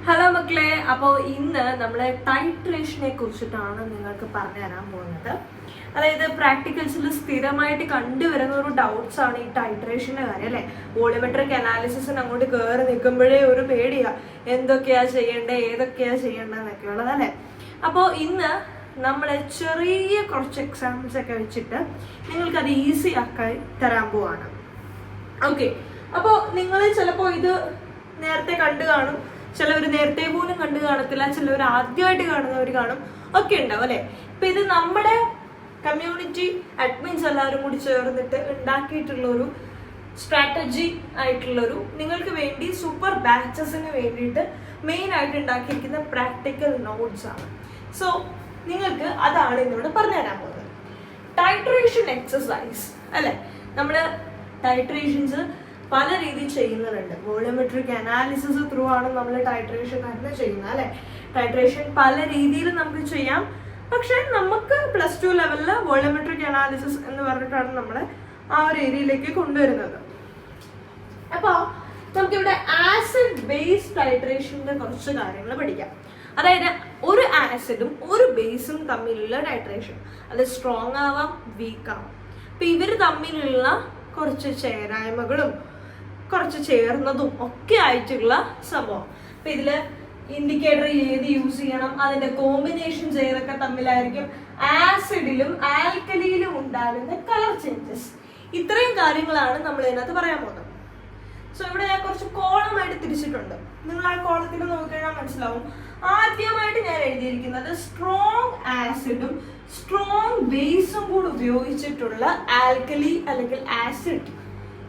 Hello മക്കളെ, അപ്പോൾ ഇന്ന് നമ്മൾ ടൈട്രേഷനെ കുറിച്ചിട്ടാണ് നിങ്ങൾക്ക് പറഞ്ഞു തരാൻ പോകുന്നത്. അതായത് പ്രാക്ടിക്കൽസിൽ സ്ഥിരമായിട്ട് കണ്ടുവരുന്ന ഒരു ഡൗട്ട്സ് ആണ് ഈ ടൈട്രേഷൻ്റെ കാര്യം അല്ലേ. വോളിയോമെട്രിക് അനാലിസിസിന് അങ്ങോട്ട് കയറി നിൽക്കുമ്പോഴേ ഒരു പേടിയാ, എന്തൊക്കെയാ ചെയ്യേണ്ടത് ഏതൊക്കെയാ ചെയ്യേണ്ടതെന്നൊക്കെ ഉള്ളത് അല്ലേ. അപ്പോൾ ഇന്ന് നമ്മൾ ചെറിയ കുറച്ച് എക്സാമ്പിൾസ് ഒക്കെ വെച്ചിട്ട് നിങ്ങൾക്കത് ഈസി ആക്കി തരാൻ പോവാണ്. ഓക്കെ, അപ്പോൾ നിങ്ങൾ ചിലപ്പോൾ ഇത് നേരത്തെ കണ്ടു കാണും, ചിലവർ നേരത്തെ പോലും കണ്ടു കാണത്തില്ല, ചിലവർ ആദ്യമായിട്ട് കാണുന്നവർ കാണും, ഒക്കെ ഉണ്ടാവും അല്ലെ. ഇപ്പൊ ഇത് നമ്മുടെ കമ്മ്യൂണിറ്റി അഡ്മിൻസ് എല്ലാവരും കൂടി ചേർന്നിട്ട് ഉണ്ടാക്കിയിട്ടുള്ളൊരു സ്ട്രാറ്റജി ആയിട്ടുള്ളൊരു നിങ്ങൾക്ക് വേണ്ടി സൂപ്പർ ബാച്ചസിന് വേണ്ടിയിട്ട് മെയിൻ ആയിട്ട് ഉണ്ടാക്കിയിരിക്കുന്ന പ്രാക്ടിക്കൽ നോട്ട്സ് ആണ്. സോ നിങ്ങൾക്ക് അതാണ് ഇന്നിവിടെ പറഞ്ഞു തരാൻ പോകുന്നത്. ടൈട്രേഷൻ എക്സസൈസ് അല്ലെ. നമ്മള് ടൈട്രേഷൻസ് പല രീതിയിൽ ചെയ്യുന്നുണ്ട്. വോളിയോമെട്രിക് അനാലിസിസ് ത്രൂ ആണ് നമ്മൾ ടൈട്രേഷൻ തന്നെ ചെയ്യുന്നത് അല്ലെ. ടൈട്രേഷൻ പല രീതിയിൽ നമുക്ക് ചെയ്യാം, പക്ഷെ നമുക്ക് +2 ലെവലില് വോളിയോമെട്രിക് അനാലിസിസ് എന്ന് പറഞ്ഞിട്ടാണ് നമ്മളെ ആ ഒരു ഏരിയയിലേക്ക് കൊണ്ടുവരുന്നത്. അപ്പൊ നമുക്കിവിടെ ആസിഡ് ബേസ് ടൈട്രേഷന്റെ കുറച്ച് കാര്യങ്ങൾ പഠിക്കാം. അതായത് ഒരു ആസിഡും ഒരു ബേസും തമ്മിലുള്ള ടൈട്രേഷൻ, അത് സ്ട്രോങ് ആവാം, വീക്ക് ആവാം. അപ്പൊ ഇവര് തമ്മിലുള്ള കുറച്ച് ചേരായ്മകളും കുറച്ച് ചേർന്നതും ഒക്കെ ആയിട്ടുള്ള സംഭവം. അപ്പൊ ഇതില് ഇൻഡിക്കേറ്റർ ഏത് യൂസ് ചെയ്യണം, അതിന്റെ കോമ്പിനേഷൻസ് ഏതൊക്കെ തമ്മിലായിരിക്കും, ആസിഡിലും ആൽക്കലിയിലും ഉണ്ടാകുന്ന കളർ ചേഞ്ചസ്, ഇത്രയും കാര്യങ്ങളാണ് നമ്മൾ ഇതിനകത്ത് പറയാൻ പോകുന്നത്. സോ ഇവിടെ ഞാൻ കുറച്ച് കോളമായിട്ട് തിരിച്ചിട്ടുണ്ട്. നിങ്ങൾ ആ കോളത്തിൽ നോക്കിക്കഴിഞ്ഞാൽ മനസ്സിലാവും. ആദ്യമായിട്ട് ഞാൻ എഴുതിയിരിക്കുന്നത് സ്ട്രോങ് ആസിഡും സ്ട്രോങ് ബേസും കൂടി ഉപയോഗിച്ചിട്ടുള്ള ആൽക്കലി അല്ലെങ്കിൽ ആസിഡ്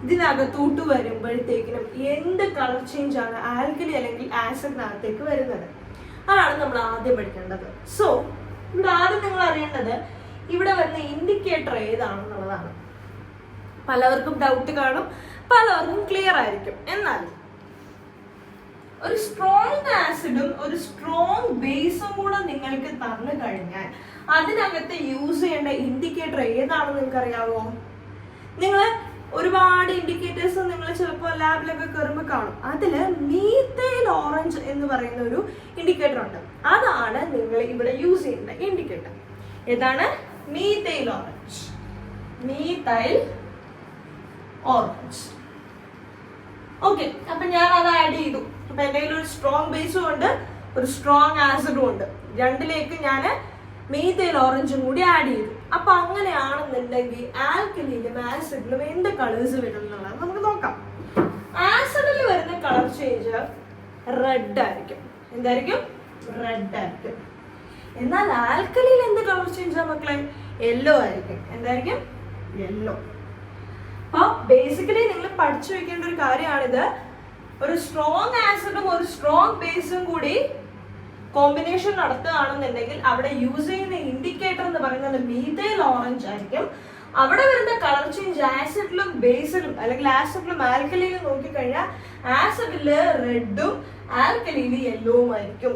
ഇതിനകത്തോട്ട് വരുമ്പോഴത്തേക്കിനും എന്ത് കളർ ചേഞ്ച് ആണ് ആൽക്കലി അല്ലെങ്കിൽ ആസിഡിനകത്തേക്ക് വരുന്നത്, അതാണ് നമ്മൾ ആദ്യം പഠിക്കേണ്ടത്. സോ ഇവിടെ ആദ്യം നിങ്ങൾ അറിയേണ്ടത് ഇവിടെ വരുന്ന ഇൻഡിക്കേറ്റർ ഏതാണെന്നുള്ളതാണ്. പലവർക്കും ഡൗട്ട് കാണും, പലവർക്കും ക്ലിയർ ആയിരിക്കും. എന്നാൽ ഒരു സ്ട്രോങ് ആസിഡും ഒരു സ്ട്രോങ് ബേസും കൂടെ നിങ്ങൾക്ക് തന്നു കഴിഞ്ഞാൽ അതിനകത്ത് യൂസ് ചെയ്യേണ്ട ഇൻഡിക്കേറ്റർ ഏതാണെന്ന് നിങ്ങൾക്ക് അറിയാവോ? നിങ്ങൾ ഒരുപാട് ഇൻഡിക്കേറ്റേഴ്സ് നിങ്ങൾ ചിലപ്പോൾ ലാബിലൊക്കെ കയറുമ്പോൾ കാണും. അതില് മീഥൈൽ ഓറഞ്ച് എന്ന് പറയുന്ന ഒരു ഇൻഡിക്കേറ്റർ ഉണ്ട്. അതാണ് നിങ്ങൾ ഇവിടെ യൂസ് ചെയ്യുന്ന ഇൻഡിക്കേറ്റർ. ഏതാണ്? Methyl orange. Methyl orange. Okay, അപ്പൊ ഞാൻ അത് ആഡ് ചെയ്തു. അപ്പൊ എന്റെ കയ്യിൽ ഒരു സ്ട്രോങ് ബേസും ഉണ്ട്, ഒരു സ്ട്രോങ് ആസിഡും ഉണ്ട്. രണ്ടിലേക്ക് ഞാൻ മീഥൈൽ ഓറഞ്ചും കൂടി ആഡ് ചെയ്തു. അപ്പൊ അങ്ങനെയാണെന്നുണ്ടെങ്കിൽ ആൽക്കലിയിലും ആസിഡിലും എന്ത് കളേഴ്സ് വരും എന്നുള്ളത് നമുക്ക് നോക്കാം. ആസിഡിൽ വരുന്ന കളർ ചേഞ്ച് റെഡ് ആയിരിക്കും. എന്തായിരിക്കും? റെഡ് ആയിരിക്കും. എന്നാൽ ആൽക്കലിയിൽ എന്ത് കളർ ചേഞ്ച് മക്കളെ? യെല്ലോ ആയിരിക്കും. എന്തായിരിക്കും? യെല്ലോ. അപ്പൊ ബേസിക്കലി നിങ്ങൾ പഠിച്ചു വെക്കേണ്ട ഒരു കാര്യമാണിത്. ഒരു സ്ട്രോങ് ആസിഡും ഒരു സ്ട്രോങ് ബേസും കൂടി കോമ്പിനേഷൻ നടത്തുകയാണെന്നുണ്ടെങ്കിൽ അവിടെ യൂസ് ചെയ്യുന്ന ഇൻഡിക്കേറ്റർ എന്ന് പറയുന്നത് മീഥൈൽ ഓറഞ്ച് ആയിരിക്കും. അവിടെ വരുന്ന കളർ ചേഞ്ച് ആസിഡിലും ബേസിലും അല്ലെങ്കിൽ ആസിഡിലും ആൽക്കലിയിലും നോക്കിക്കഴിഞ്ഞാൽ ആസിഡില് റെഡും ആൽക്കലിയില് യെല്ലോവും ആയിരിക്കും.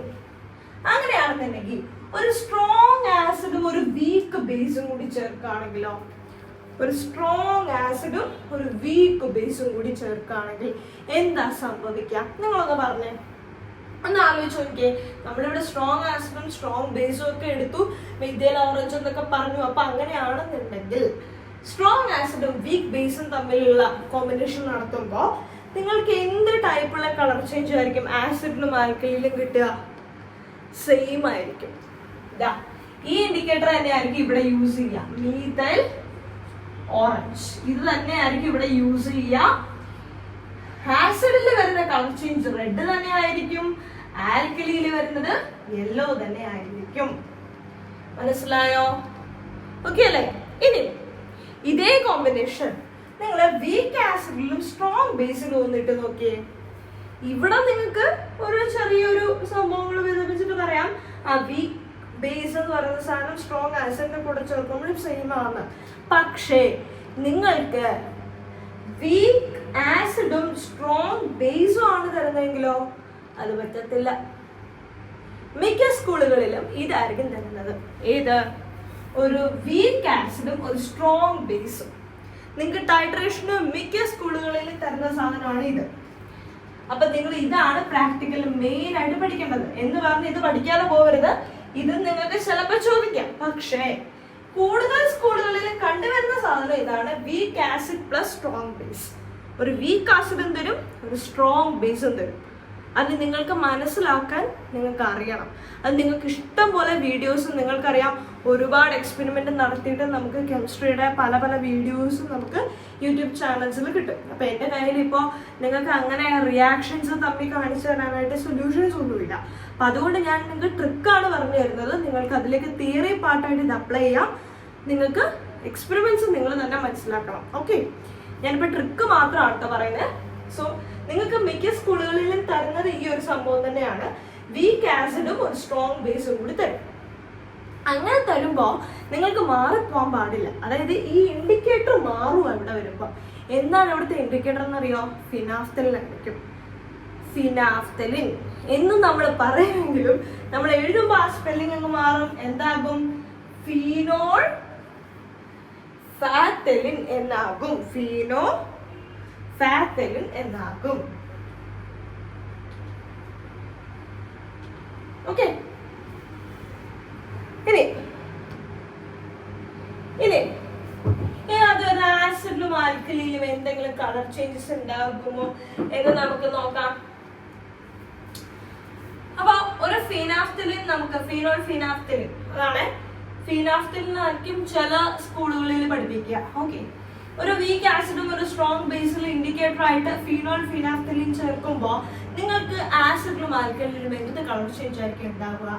അങ്ങനെയാണെന്നുണ്ടെങ്കിൽ ഒരു സ്ട്രോങ് ആസിഡും ഒരു വീക്ക് ബേസും കൂടി ചേർക്കുകയാണെങ്കിലോ, ഒരു സ്ട്രോങ് ആസിഡും ഒരു വീക്ക് ബേസും കൂടി ചേർക്കുകയാണെങ്കിൽ എന്താ സംഭവിക്കുക? നിങ്ങളൊന്ന് പറഞ്ഞേ, ഒന്ന് ആലോചിച്ച് നോക്കിയേ. നമ്മളിവിടെ സ്ട്രോങ് ആസിഡും സ്ട്രോങ് ബേസും ഒക്കെ എടുത്തു, മീഥൈൽ ഓറഞ്ച് എന്നൊക്കെ പറഞ്ഞു. അപ്പൊ അങ്ങനെയാണെന്നുണ്ടെങ്കിൽ സ്ട്രോങ് ആസിഡും വീക്ക് ബേസും തമ്മിലുള്ള കോമ്പിനേഷൻ നടത്തുമ്പോൾ നിങ്ങൾക്ക് എന്ത് ടൈപ്പുള്ള കളർ ചേഞ്ച് ആയിരിക്കും ആസിഡിലും ആൽക്കലിയിലും കിട്ടുക? സെയിം ആയിരിക്കും. ഈ ഇൻഡിക്കേറ്റർ തന്നെയായിരിക്കും ഇവിടെ യൂസ് ചെയ്യുക. മീഥൈൽ ഓറഞ്ച് ഇത് തന്നെയായിരിക്കും ഇവിടെ യൂസ് ചെയ്യുക. ആസിഡിൽ വരുന്ന കളർ ചേഞ്ച് റെഡ് തന്നെ ആയിരിക്കും, ആൽക്കലിയിൽ വരുന്നത് യെല്ലോ തന്നെ ആയിരിക്കും. മനസ്സിലായോ? ഓക്കെ അല്ലേ? ഇനി ഇതേ കോമ്പിനേഷൻ നിങ്ങൾ വീക്ക് ആസിഡിലും സ്ട്രോങ് ബേസിലും ഒന്നിട്ട് നോക്കിയേ. ഇവിടെ നിങ്ങൾക്ക് ഒരു ചെറിയൊരു സംഭവങ്ങൾ വിതപ്പിച്ചിട്ട് പറയാം, ആ വീക്ക് ബേസ് എന്ന് പറയുന്ന സാധനം സ്ട്രോങ് ആസിഡിനെ കൂടെ ചേർക്കുമ്പോഴും സെയിം ആണ്. പക്ഷേ നിങ്ങൾക്ക് വീക്ക് ആസിഡും സ്ട്രോങ് ബേസും ആണ് തരുന്നതെങ്കിലോ അത് പറ്റത്തില്ല. മിക്ക സ്കൂളുകളിലും ഇതായിരിക്കും തരുന്നത്. ഏത്? ഒരു വീക്ക് ആസിഡും ഒരു സ്ട്രോങ് ബേസും. നിങ്ങൾക്ക് ടൈട്രേഷന് മിക്ക സ്കൂളുകളിലും തരുന്ന സാധനമാണ് ഇത്. അപ്പൊ നിങ്ങൾ ഇതാണ് പ്രാക്ടിക്കൽ മെയിൻ ആയിട്ട് പഠിക്കേണ്ടത്. എന്ന് പറഞ്ഞ് ഇത് പഠിക്കാതെ പോകരുത്. ഇത് നിങ്ങൾക്ക് ചിലപ്പോൾ ചോദിക്കാം. പക്ഷേ കൂടുതൽ സ്കൂളുകളിൽ കണ്ടുവരുന്ന സാധനം ഇതാണ്, weak acid plus strong base. ഒരു വീക്ക് ആസിഡും തരും, ഒരു സ്ട്രോങ് ബേസും തരും. അത് നിങ്ങൾക്ക് മനസ്സിലാക്കാൻ നിങ്ങൾക്ക് അറിയണം. അത് നിങ്ങൾക്ക് ഇഷ്ടം പോലെ വീഡിയോസും, നിങ്ങൾക്കറിയാം ഒരുപാട് എക്സ്പെരിമെന്റ് നടത്തിയിട്ട് നമുക്ക് കെമിസ്ട്രിയുടെ പല പല വീഡിയോസും നമുക്ക് യൂട്യൂബ് ചാനൽസിൽ കിട്ടും. അപ്പൊ എൻ്റെ കയ്യിൽ ഇപ്പോൾ നിങ്ങൾക്ക് അങ്ങനെ റിയാക്ഷൻസ് തമ്മിൽ കാണിച്ചു തരാനായിട്ട് സൊല്യൂഷൻസ് ഒന്നുമില്ല. അപ്പൊ അതുകൊണ്ട് ഞാൻ നിങ്ങൾക്ക് ട്രിക്കാണ് പറഞ്ഞു തരുന്നത്. നിങ്ങൾക്ക് അതിലേക്ക് തിയറി പാർട്ടായിട്ട് ഇത് അപ്ലൈ ചെയ്യാം. നിങ്ങൾക്ക് എക്സ്പെരിമെന്റ്സ് നിങ്ങൾ തന്നെ മനസ്സിലാക്കണം. ഓക്കെ, ഞാനിപ്പോൾ ട്രിക്ക് മാത്രമാണ് കേട്ടോ പറയുന്നത്. സോ നിങ്ങൾക്ക് മിക്ക സ്കൂളുകളിലും തരുന്നത് ഈ ഒരു സംഭവം തന്നെയാണ്. വീക്ക് ആസിഡും ഒരു സ്ട്രോങ് ബേസും കൂടി തരും. അങ്ങനെ തരുമ്പോൾ നിങ്ങൾക്ക് മാറിപ്പോകാൻ പാടില്ല. അതായത് ഈ ഇൻഡിക്കേറ്റർ മാറും ഇവിടെ വരുമ്പോൾ. എന്താണ് ഇവിടുത്തെ ഇൻഡിക്കേറ്റർ എന്നറിയോ? ഫിനാഫ്തലിൻ ആയിരിക്കും. ഫിനാഫ്തലിൻ എന്നും നമ്മൾ പറയുമെങ്കിലും നമ്മൾ എഴുതുമ്പോൾ ആ സ്പെല്ലിംഗ് അങ്ങ് മാറും. എന്താകും? ഫീനോൾ ഫാത്തലിൻ എന്നാകും. ഫീനോ ഫാത്തലിൻ എന്നാകും. ഓക്കെ, ഇനി അതൊരു ആസിഡിലും ആൽക്കലിയിലും എന്തെങ്കിലും കളർ ചേഞ്ചസ് ഉണ്ടാകുമോ എന്ന് നമുക്ക് നോക്കാം. അപ്പൊ ഒരു ഫിനാഫ്തലിൻ, നമുക്ക് ഫീനോൾ ഫിനാഫ്തലിൻ, അതാണ് ഫിനാഫ്തലിൻ ആയിരിക്കും ചില സ്കൂളുകളിൽ പഠിപ്പിക്കുക. ഓക്കെ, ഒരു വീക്ക് ആസിഡും ഒരു സ്ട്രോങ് ബേസിൽ ഇൻഡിക്കേറ്റർ ആയിട്ട് ഫീനോൾ ഫിനാഫ്തലിൻ ചേർക്കുമ്പോൾ നിങ്ങൾക്ക് ആസിഡിലും ആൽക്കലിലും എന്ത് കളർ ചേഞ്ച് ആയിരിക്കും ഉണ്ടാവുക?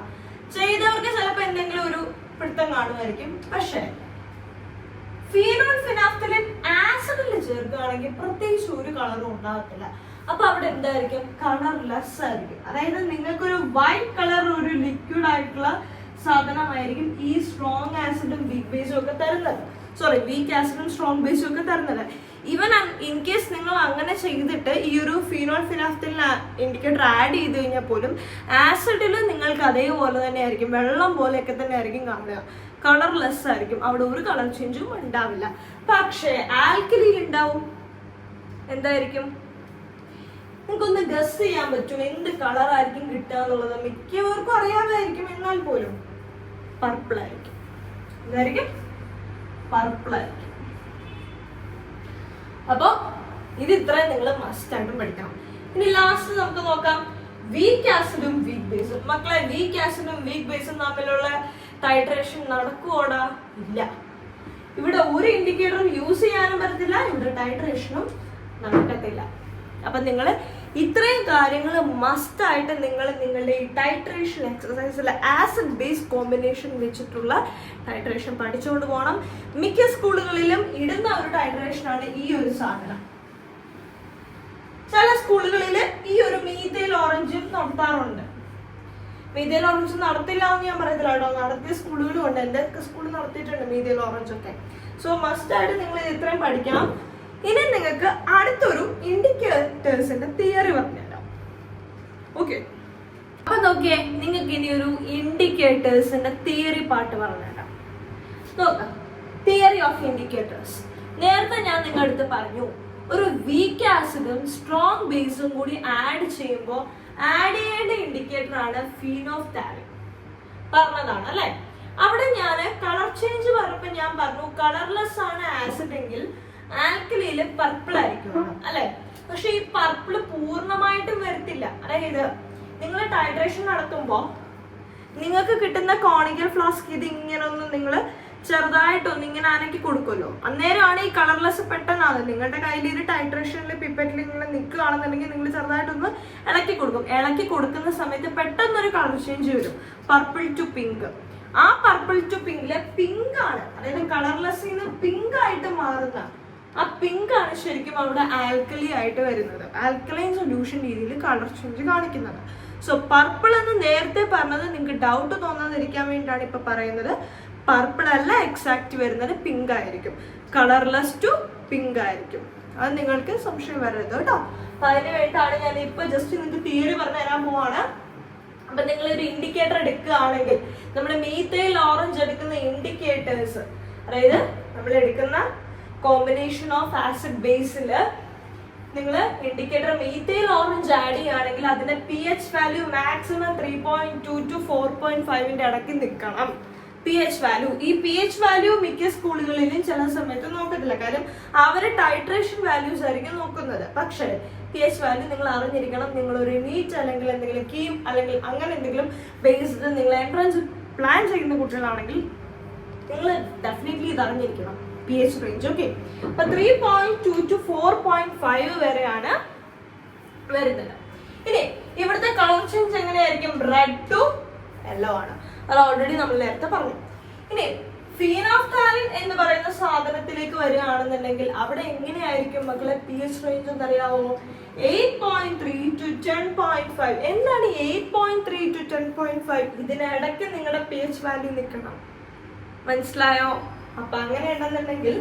ചെയ്തവർക്ക് ചിലപ്പോൾ എന്തെങ്കിലും ഒരു പിടുത്തം കാണുമായിരിക്കും. പക്ഷെ ഫീനോൾ ഫിനാഫ്തലിൻ ആസിഡിൽ ചേർക്കുകയാണെങ്കിൽ പ്രത്യേകിച്ച് ഒരു കളറും ഉണ്ടാകത്തില്ല. അപ്പൊ അവിടെ എന്തായിരിക്കും? കളർലെസ് ആയിരിക്കും. അതായത് നിങ്ങൾക്കൊരു വൈറ്റ് കളർ, ഒരു ലിക്വിഡ് ആയിട്ടുള്ള സാധനമായിരിക്കും ഈ സ്ട്രോങ് ആസിഡും വീക്ക് ബേസും ഒക്കെ തരുന്നത്. വീക്ക് ആസിഡും സ്ട്രോങ് ബേസും ഒക്കെ തരുന്നത്. ഈവൻ ഇൻ കേസ് നിങ്ങൾ അങ്ങനെ ചെയ്തിട്ട് ഈ ഒരു ഫീനോൾ ഫിനാഫ്തലിൻ ഇൻഡിക്കേറ്റർ ആഡ് ചെയ്ത് കഴിഞ്ഞാൽ പോലും ആസിഡിൽ നിങ്ങൾക്ക് അതേപോലെ തന്നെ ആയിരിക്കും, വെള്ളം പോലെയൊക്കെ തന്നെ ആയിരിക്കും കാണുക. കളർലെസ് ആയിരിക്കും, അവിടെ ഒരു കളർ ചേഞ്ചും ഉണ്ടാവില്ല. പക്ഷേ ആൽക്കലിയിൽ ഉണ്ടാവും. എന്തായിരിക്കും? നിങ്ങൾക്കൊന്ന് ഗസ് ചെയ്യാൻ പറ്റും എന്ത് കളർ ആയിരിക്കും കിട്ടുക എന്നുള്ളത്? മിക്കവർക്കും അറിയാമായിരിക്കും, എന്നാൽ പോലും പർപ്പിൾ ആയിരിക്കും. എന്തായിരിക്കും? പർപ്പിൾ ആയിരിക്കും. അപ്പൊ ഇത് ഇത്രയും നിങ്ങൾ മസ്റ്റ് ആയിട്ടും പഠിക്കണം. ഇനി ലാസ്റ്റ് നമുക്ക് നോക്കാം വീക്ക് ആസിഡും വീക്ക് ബേസും. മക്കളെ, വീക്ക് ആസിഡും വീക്ക് ബേസും തമ്മിലുള്ള ടൈട്രേഷൻ നടക്കുവോടാ? ഇല്ല. ഇവിടെ ഒരു ഇൻഡിക്കേറ്ററും യൂസ് ചെയ്യാനും പറ്റത്തില്ല, ഇവിടെ ടൈട്രേഷനും നടക്കത്തില്ല. അപ്പൊ നിങ്ങൾ ഇത്രയും കാര്യങ്ങൾ മസ്റ്റ് ആയിട്ട് നിങ്ങൾ നിങ്ങളുടെ ഈ ടൈട്രേഷൻ എക്സസൈസിൽ ആസിഡ് ബേസ് കോമ്പിനേഷൻ വെച്ചിട്ടുള്ള ടൈട്രേഷൻ പഠിച്ചുകൊണ്ട് പോകണം. മിക്ക സ്കൂളുകളിലും ഇടുന്ന ഒരു ടൈട്രേഷൻ ആണ് ഈ ഒരു സാധനം. ചില സ്കൂളുകളിൽ ഈ ഒരു മീഥൈൽ ഓറഞ്ചും നടത്താറുണ്ട്. മീഥൈൽ ഓറഞ്ച് നടത്തില്ല എന്ന് ഞാൻ പറയത്തില്ല കേട്ടോ, നടത്തിയ സ്കൂളുകളും ഉണ്ട്. എൻ്റെ സ്കൂളിൽ നടത്തിയിട്ടുണ്ട് മീഥൈൽ ഓറഞ്ച് ഒക്കെ. സോ മസ്റ്റ് ആയിട്ട് നിങ്ങൾ ഇത്രയും പഠിക്കണം. ഇനി നിങ്ങൾക്ക് അടുത്തൊരു ഇൻഡിക്കേറ്റേഴ്സിന്റെ തിയറി പറഞ്ഞുതരാം. ഓക്കെ, അപ്പൊ നോക്കിയേ, നിങ്ങൾക്ക് ഇനി ഒരു ഇൻഡിക്കേറ്റേഴ്സിന്റെ തിയറി പാർട്ട് പറഞ്ഞുതരാം. നോക്കാം, തിയറി ഓഫ് ഇൻഡിക്കേറ്റേഴ്സ്. നേരത്തെ ഞാൻ നിങ്ങളുടെ അടുത്ത് പറഞ്ഞു, ഒരു വീക്ക് ആസിഡും സ്ട്രോങ് ബേസും കൂടി ആഡ് ചെയ്യുമ്പോൾ ആഡ് ചെയ്യേണ്ട ഇൻഡിക്കേറ്റർ ആണ് ഫീനോഫ്താലിൻ. പറഞ്ഞതാണ് അല്ലെ? അവിടെ ഞാൻ കളർ ചേഞ്ച് പറഞ്ഞപ്പോൾ ഞാൻ പറഞ്ഞു കളർലെസ് ആണ് ആസിഡ് എങ്കിൽ ആൽക്കലിയില് പർപ്പിൾ ആയിരിക്കും അല്ലെ? പക്ഷെ ഈ പർപ്പിൾ പൂർണ്ണമായിട്ടും വരത്തില്ല. അതായത് നിങ്ങൾ ടൈട്രേഷൻ നടത്തുമ്പോൾ നിങ്ങൾക്ക് കിട്ടുന്ന കോണിക്കൽ ഫ്ലാസ്ക് ഇത് ഇങ്ങനെ ഒന്ന് നിങ്ങൾ ചെറുതായിട്ടൊന്ന് ഇങ്ങനെ അനക്കി കൊടുക്കുമല്ലോ, അന്നേരമാണ് ഈ കളർലെസ് പെട്ടെന്നാണ് നിങ്ങളുടെ കയ്യിൽ ഇത് ടൈട്രേഷനിൽ പിപ്പറ്റിൽ ഇങ്ങനെ നിൽക്കുകയാണെന്നുണ്ടെങ്കിൽ നിങ്ങൾ ചെറുതായിട്ടൊന്ന് ഇളക്കി കൊടുക്കും. ഇളക്കി കൊടുക്കുന്ന സമയത്ത് പെട്ടെന്നൊരു കളർ ചേഞ്ച് വരും, പർപ്പിൾ ടു പിങ്ക്. ആ പർപ്പിൾ ടു പിങ്കില് പിങ്ക് ആണ്, അതായത് കളർലെസ്സിൽ നിന്ന് പിങ്ക് ആയിട്ട് മാറുന്ന ആ പിങ്ക് ആണ് ശരിക്കും അവിടെ ആൽക്കലി ആയിട്ട് വരുന്നത്, ആൽക്കലൈൻ സൊല്യൂഷൻ രീതിയിൽ കളർ ചേഞ്ച് കാണിക്കുന്നത്. സോ പർപ്പിൾ എന്ന് നേരത്തെ പറഞ്ഞത് നിങ്ങൾക്ക് ഡൗട്ട് തോന്നാതിരിക്കാൻ വേണ്ടിയിട്ടാണ് ഇപ്പൊ പറയുന്നത്. പർപ്പിൾ അല്ല എക്സാക്ട് വരുന്നത്, പിങ്ക് ആയിരിക്കും, കളർലെസ് ടു പിങ്ക് ആയിരിക്കും. അത് നിങ്ങൾക്ക് സംശയം വരരുത് കേട്ടോ. അതിന് വേണ്ടിയിട്ടാണ് ഞാൻ ഇപ്പൊ ജസ്റ്റ് നിങ്ങൾക്ക് തിയറി പറഞ്ഞു തരാൻ പോവാണ്. അപ്പൊ നിങ്ങൾ ഒരു ഇൻഡിക്കേറ്റർ എടുക്കുകയാണെങ്കിൽ നമ്മൾ മീഥൈൽ ഓറഞ്ച് എടുക്കുന്ന ഇൻഡിക്കേറ്റേഴ്സ്, അതായത് നമ്മൾ എടുക്കുന്ന കോമ്പിനേഷൻ ഓഫ് ആസിഡ് ബേസിൽ നിങ്ങൾ ഇൻഡിക്കേറ്റർ മീഥൈൽ ഓറഞ്ച് ആഡ് ചെയ്യുകയാണെങ്കിൽ അതിന്റെ pH വാല്യൂ മാക്സിമം 3.2 to 4.5 ഇടയ്ക്ക് നിൽക്കണം. pH വാല്യൂ, ഈ pH വാല്യൂ മിക്ക സ്കൂളുകളിലും ചില സമയത്ത് നോക്കത്തില്ല, കാര്യം അവര് ടൈട്രേഷൻ വാല്യൂസ് ആയിരിക്കും നോക്കുന്നത്. പക്ഷേ pH വാല്യൂ നിങ്ങൾ അറിഞ്ഞിരിക്കണം. നിങ്ങൾ ഒരു നീറ്റ് അല്ലെങ്കിൽ എന്തെങ്കിലും കീം അല്ലെങ്കിൽ അങ്ങനെ എന്തെങ്കിലും ബേസ്ഡ് നിങ്ങൾ എൻട്രൻസ് പ്ലാൻ ചെയ്യുന്ന കുട്ടികളാണെങ്കിൽ നിങ്ങൾ ഡെഫിനറ്റ്ലി ഇത് അറിഞ്ഞിരിക്കണം, pH റേഞ്ച്. ഓക്കെ, അപ്പൊ 3.2 to 4.5 വരെയാണ് വരുന്നത്. ഇനി ഇവിടുത്തെ കളർ ചേഞ്ച് എങ്ങനെയായിരിക്കും? റെഡ് ടു യെല്ലോ ആണ്, അത് ഓൾറെഡി നമ്മൾ നേരത്തെ പറഞ്ഞു. ഇനി ഫീനോഫ്താലിൻ എന്ന് പറയുന്ന സാധനത്തിലേക്ക് വരികയാണെന്നുണ്ടെങ്കിൽ അവിടെ എങ്ങനെയായിരിക്കും മക്കളെ pH റേഞ്ച് എന്നറിയാവോ? 8.3 to 10.5. എന്താണ് 8.3 to 10.5? ഇതിനിടയ്ക്ക് നിങ്ങളുടെ pH വാല്യൂ നിൽക്കണം, മനസ്സിലായോ? അപ്പൊ അങ്ങനെ ഉണ്ടെന്നുണ്ടെങ്കിൽ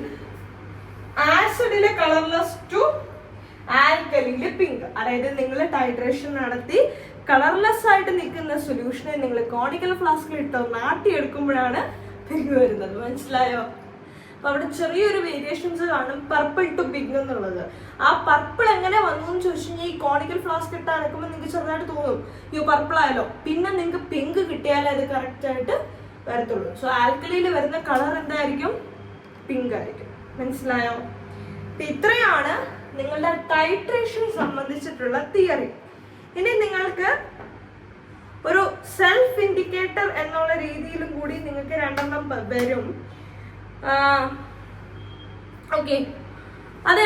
ആസിഡിലെ കളർലെസ് ടു ആൽക്കലിയിലെ പിങ്ക്, അതായത് നിങ്ങൾ ടൈട്രേഷൻ നടത്തി കളർലെസ് ആയിട്ട് നിൽക്കുന്ന സൊല്യൂഷനെ നിങ്ങൾ കോണിക്കൽ ഫ്ലാസ്കിൽ ഇട്ട് നാട്ടിയെടുക്കുമ്പോഴാണ് പിങ്ക് വരുന്നത്, മനസ്സിലായോ? അപ്പൊ അവിടെ ചെറിയൊരു വേരിയേഷൻസ് കാണും, പർപ്പിൾ ടു പിങ്ക് എന്നുള്ളത്. ആ പർപ്പിൾ എങ്ങനെ വന്നു എന്ന് ചോദിച്ചു കഴിഞ്ഞാൽ ഈ കോണിക്കൽ ഫ്ലാസ്ക് ഇട്ട് അനക്കുമ്പോൾ നിങ്ങൾക്ക് ചെറുതായിട്ട് തോന്നും ഈ പർപ്പിൾ ആയാലോ, പിന്നെ നിങ്ങൾക്ക് പിങ്ക് കിട്ടിയാലേ അത് കറക്റ്റ് ആയിട്ട് വരത്തുള്ളൂ. സോ ആൽക്കലിയിൽ വരുന്ന കളർ എന്തായിരിക്കും? പിങ്ക് ആയിരിക്കും, മനസ്സിലായോ? ഇത്രയാണ് നിങ്ങളുടെ ടൈട്രേഷൻ സംബന്ധിച്ചിട്ടുള്ള തിയറി. ഇനി നിങ്ങൾക്ക് ഒരു സെൽഫ് ഇൻഡിക്കേറ്റർ എന്നുള്ള രീതിയിലും കൂടി നിങ്ങൾക്ക് രണ്ടെണ്ണം വരും. ഓക്കെ, അത്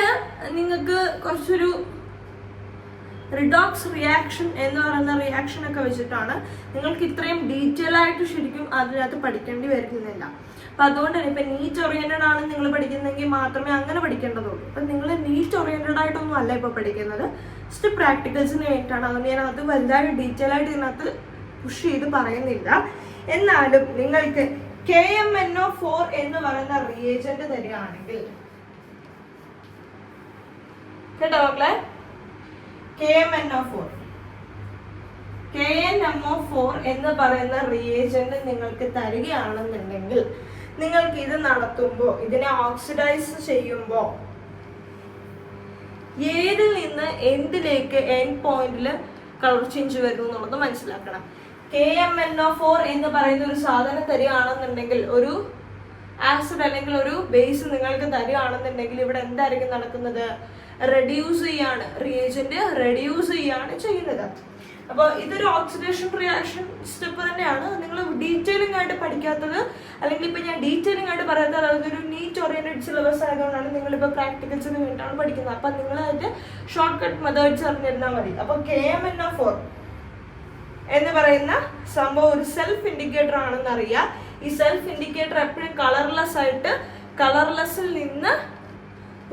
നിങ്ങൾക്ക് കുറച്ചൊരു റിഡോക്സ് റിയാക്ഷൻ എന്ന് പറയുന്ന റിയാക്ഷൻ ഒക്കെ വെച്ചിട്ടാണ്. നിങ്ങൾക്ക് ഇത്രയും ഡീറ്റെയിൽ ആയിട്ട് ശരിക്കും അതിനകത്ത് പഠിക്കേണ്ടി വരുന്നില്ല. അപ്പൊ അതുകൊണ്ട് തന്നെ ഇപ്പൊ നീറ്റ് ഓറിയന്റഡ് ആണ് നിങ്ങൾ പഠിക്കുന്നെങ്കിൽ മാത്രമേ അങ്ങനെ പഠിക്കേണ്ടതുള്ളൂ. അപ്പൊ നിങ്ങൾ നീറ്റ് ഓറിയന്റഡ് ആയിട്ടൊന്നും അല്ല ഇപ്പൊ പഠിക്കുന്നത്, ജസ്റ്റ് പ്രാക്ടിക്കൽസിന് വേണ്ടിയിട്ടാണ്. അതുകൊണ്ട് ഞാൻ അത് വലുതായിട്ട് ഡീറ്റെയിൽ ആയിട്ട് ഇതിനകത്ത് പുഷ് ചെയ്ത് പറയുന്നില്ല. എന്നാലും നിങ്ങൾക്ക് KMnO4 എന്ന് പറയുന്ന റിയേജന്റ് തരികയാണെങ്കിൽ, കേട്ടോ മക്കളെ, KMnO4 എന്ന് പറയുന്ന റിയേജന്റ് നിങ്ങൾക്ക് തരികയാണെന്നുണ്ടെങ്കിൽ നിങ്ങൾക്ക് ഇത് നടത്തുമ്പോൾ, ഇതിനെ ഓക്സിഡൈസ് ചെയ്യുമ്പോൾ ഏതിൽ നിന്ന് എന്തിലേക്ക് എൻഡ് പോയിന്റിൽ കളർ ചേഞ്ച് വരുന്നു എന്നുള്ളത് മനസ്സിലാക്കണം. KMnO4 എന്ന് പറയുന്ന ഒരു സാധനം തരികയാണെന്നുണ്ടെങ്കിൽ, ഒരു ആസിഡ് അല്ലെങ്കിൽ ഒരു ബേസ് നിങ്ങൾക്ക് തരികയാണെന്നുണ്ടെങ്കിൽ ഇവിടെ എന്തായിരിക്കും നടക്കുന്നത്? റെഡ്യൂസ് ചെയ്യാണ്, റിയേജന്റ് റെഡ്യൂസ് ചെയ്യാണ് ചെയ്യുന്നത്. അപ്പോൾ ഇതൊരു ഓക്സിഡേഷൻ റിയാക്ഷൻ സ്റ്റെപ്പ് തന്നെയാണ്. നിങ്ങൾ ഡീറ്റെയിലിംഗ് ആയിട്ട് പഠിക്കാത്തത്, അല്ലെങ്കിൽ ഇപ്പൊ ഞാൻ ഡീറ്റെയിലിംഗ് ആയിട്ട് പറയാത്തത്, അതൊരു നീറ്റ് ഓറിയന്റഡ് സിലബസ് ആയതുകൊണ്ടാണ് നിങ്ങളിപ്പോൾ പ്രാക്ടിക്കൽസിന് വേണ്ടിയിട്ടാണ് പഠിക്കുന്നത്. അപ്പൊ നിങ്ങൾ അതിന്റെ ഷോർട്ട് കട്ട് മെത്തേഡ്സ് അറിഞ്ഞിരുന്നാൽ മതി. അപ്പൊ KMnO4 എന്ന് പറയുന്ന സംഭവം ഒരു സെൽഫ് ഇൻഡിക്കേറ്റർ ആണെന്ന് അറിയാം. ഈ സെൽഫ് ഇൻഡിക്കേറ്റർ എപ്പോഴും കളർലെസ് ആയിട്ട്, കളർലെസ്സിൽ നിന്ന്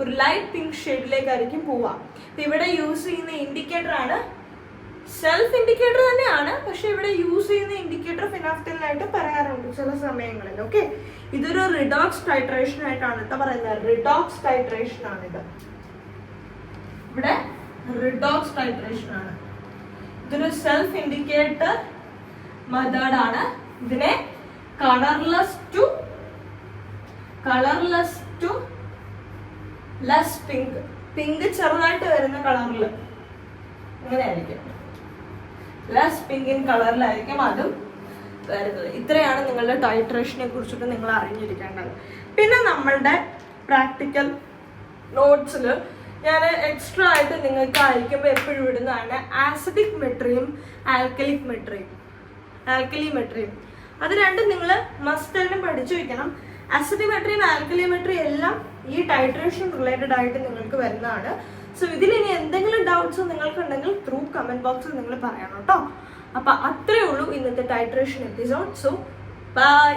ഒരു ലൈറ്റ് പിങ്ക് ഷെയ്ഡിലേക്കായിരിക്കും പോവുക. ഇവിടെ യൂസ് ചെയ്യുന്ന ഇൻഡിക്കേറ്റർ ആണ്, സെൽഫ് ഇൻഡിക്കേറ്റർ തന്നെയാണ്, പക്ഷെ ഇവിടെ യൂസ് ചെയ്യുന്ന ഇൻഡിക്കേറ്റർ ഫിനാഫ്തലിനായിട്ട് പറയാറുണ്ട് ചില സമയങ്ങളിൽ. ഓക്കെ, ഇതൊരു റിഡോക്സ് ടൈട്രേഷൻ ആയിട്ടാണ് കേട്ടോ പറയുന്നത്. റിഡോക്സ് ടൈട്രേഷൻ ആണിത്, ഇവിടെ റിഡോക്സ് ടൈട്രേഷൻ ആണ്. ഇതൊരു സെൽഫ് ഇൻഡിക്കേറ്റർ മെത്തേഡ് ആണ്. ഇതിനെ colourless to less pink, pink ചെറുതായിട്ട് വരുന്ന കളറിൽ അങ്ങനെയായിരിക്കും, ലെസ് പിങ്ക് ഇൻ കളറിലായിരിക്കും അതും വരുന്നത്. ഇത്രയാണ് നിങ്ങളുടെ ടൈട്രേഷനെ കുറിച്ചിട്ട് നിങ്ങൾ അറിഞ്ഞിരിക്കേണ്ടത്. പിന്നെ നമ്മളുടെ പ്രാക്ടിക്കൽ നോട്ട്സിൽ ഞാൻ എക്സ്ട്രാ ആയിട്ട് നിങ്ങൾക്ക് അയക്കുമ്പോൾ എപ്പോഴും ഇടുന്നതാണ് ആസിഡിക് മെട്രിയും ആൽക്കലിമെട്രിയും. അത് രണ്ടും നിങ്ങൾ മസ്റ്റ് ആയിട്ട് പഠിച്ചു വെക്കണം. അസിഡിമെട്രി ആൽക്കലിമെട്രി എല്ലാം ഈ ടൈട്രേഷൻ റിലേറ്റഡ് ആയിട്ട് നിങ്ങൾക്ക് വരുന്നതാണ്. സോ ഇതിൽ ഇനി എന്തെങ്കിലും ഡൗട്ട്സ് നിങ്ങൾക്കുണ്ടെങ്കിൽ ത്രൂ കമന്റ് ബോക്സിൽ നിങ്ങൾ പറയണം കേട്ടോ. അപ്പൊ അത്രേ ഉള്ളൂ ഇന്നത്തെ ടൈട്രേഷൻ എപ്പിസോഡ്. So by.